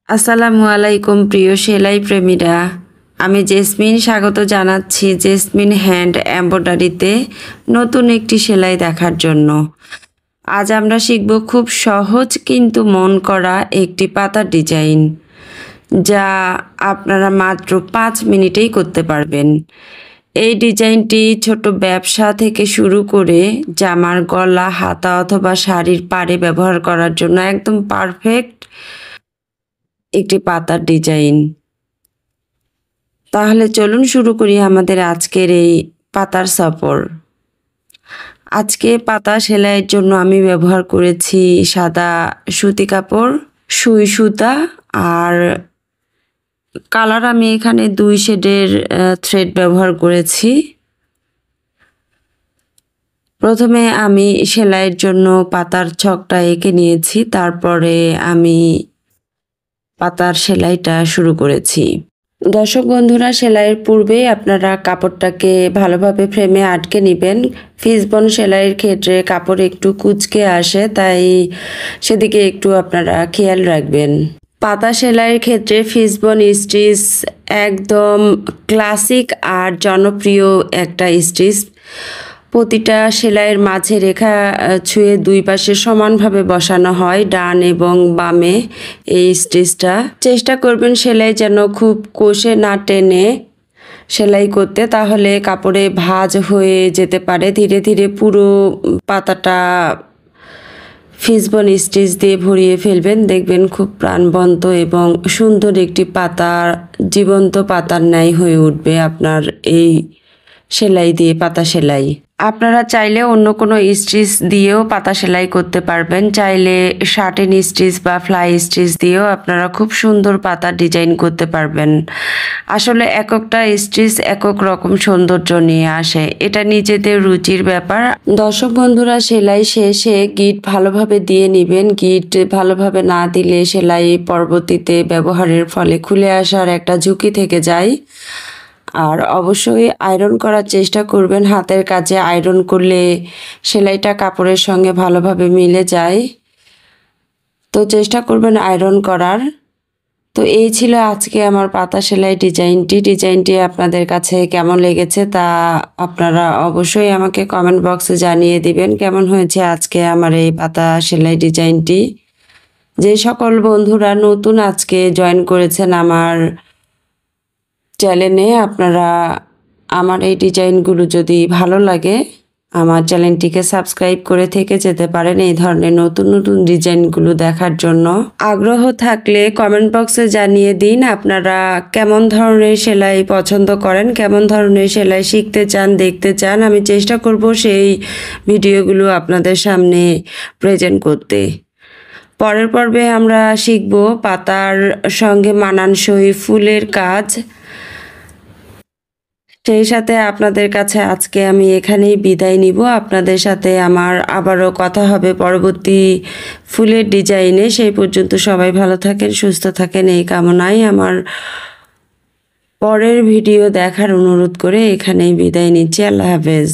আসসালামু আলাইকুম প্রিয় সেলাই প্রেমীরা। আমি জেসমিন স্বাগত জানাচ্ছি জেসমিন হ্যান্ড এমব্রয়ডারিতে নতুন একটি সেলাই দেখার জন্য। আজ আমরা শিখব খুব সহজ কিন্তু মন করা একটি পাতার ডিজাইন, যা আপনারা মাত্র 5 মিনিটেই করতে পারবেন। এই ডিজাইনটি ছোট ব্যবসা থেকে শুরু করে জামার গলা, হাতা অথবা শাড়ির পাড়ে ব্যবহার করার জন্য একদম পারফেক্ট একটি পাতার ডিজাইন। তাহলে চলুন শুরু করি আমাদের আজকের এই পাতার সফর। আজকে পাতা সেলাইয়ের জন্য আমি ব্যবহার করেছি সাদা সুতি কাপড়, সুই সুতা আর কালার আমি এখানে 2 শেডের থ্রেড ব্যবহার করেছি। প্রথমে আমি সেলাইয়ের জন্য পাতার ছকটা এঁকে নিয়েছি, তারপরে আমি পাতার সেলাইটা শুরু করেছি। দর্শক বন্ধুরা, সেলাইয়ের পূর্বেই আপনারা কাপড়টাকে ভালোভাবে ফ্রেমে আটকে নেবেন। ফিসবন সেলাইয়ের ক্ষেত্রে কাপড় একটু কুঁচকে আসে, তাই সেদিকে একটু আপনারা খেয়াল রাখবেন। পাতা সেলাইয়ের ক্ষেত্রে ফিসবন স্টিচ একদম ক্লাসিক আর জনপ্রিয় একটা স্টিচ। প্রতিটা সেলাইয়ের মাঝে রেখা ছুঁয়ে 2 পাশে সমানভাবে বসানো হয়, ডান এবং বামে এই স্টিচটা। চেষ্টা করবেন সেলাই যেন খুব কষে না টেনে সেলাই করতে, তাহলে কাপড়ে ভাঁজ হয়ে যেতে পারে। ধীরে ধীরে পুরো পাতাটা ফিসবন স্টিচ দিয়ে ভরিয়ে ফেলবেন, দেখবেন খুব প্রাণবন্ত এবং সুন্দর একটি পাতা, জীবন্ত পাতার ন্যায় হয়ে উঠবে আপনার এই সেলাই দিয়ে পাতা সেলাই। আপনারা চাইলে অন্য কোনো স্টিচ দিয়েও পাতা সেলাই করতে পারবেন। চাইলে শার্টেন স্টিচ বা ফ্লাই স্টিচ দিয়েও আপনারা খুব সুন্দর পাতার ডিজাইন করতে পারবেন। আসলে একটা স্টিচ একক রকম সৌন্দর্য নিয়ে আসে, এটা নিজেদের রুচির ব্যাপার। দর্শক বন্ধুরা, সেলাই শেষে গিট ভালোভাবে দিয়ে নেবেন। গিট ভালোভাবে না দিলে সেলাই পরবর্তীতে ব্যবহারের ফলে খুলে আসার একটা ঝুঁকি থেকে যায়। আর অবশ্যই আয়রন করার চেষ্টা করবেন। হাতের কাজে আয়রন করলে সেলাইটা কাপড়ের সঙ্গে ভালোভাবে মিলে যায়, তো চেষ্টা করবেন আয়রন করার। তো এই ছিল আজকে আমার পাতা সেলাই ডিজাইনটি আপনাদের কাছে কেমন লেগেছে তা আপনারা অবশ্যই আমাকে কমেন্ট বক্সে জানিয়ে দিবেন কেমন হয়েছে আজকে আমার এই পাতা সেলাই ডিজাইনটি। যে সকল বন্ধুরা নতুন আজকে জয়েন করেছেন আমার চ্যানেলে, আপনারা আমার এই ডিজাইনগুলো যদি ভালো লাগে আমার চ্যানেলটিকে সাবস্ক্রাইব করে থেকে যেতে পারেন এই ধরনের নতুন নতুন ডিজাইনগুলো দেখার জন্য। আগ্রহ থাকলে কমেন্ট বক্সে জানিয়ে দিন আপনারা কেমন ধরনের সেলাই পছন্দ করেন, কেমন ধরনের সেলাই শিখতে চান, দেখতে চান। আমি চেষ্টা করব সেই ভিডিওগুলো আপনাদের সামনে প্রেজেন্ট করতে। পরের পর্বে আমরা শিখব পাতার সঙ্গে মানানসই ফুলের কাজ। সেই সাথে আপনাদের কাছে আজকে আমি এখানেই বিদায় নিব। আপনাদের সাথে আমার আবারও কথা হবে পরবর্তী ফুলের ডিজাইনে। সেই পর্যন্ত সবাই ভালো থাকেন, সুস্থ থাকেন এই কামনায় আমার পরের ভিডিও দেখার অনুরোধ করে এখানেই বিদায় নিচ্ছি। আল্লাহ হাফেজ।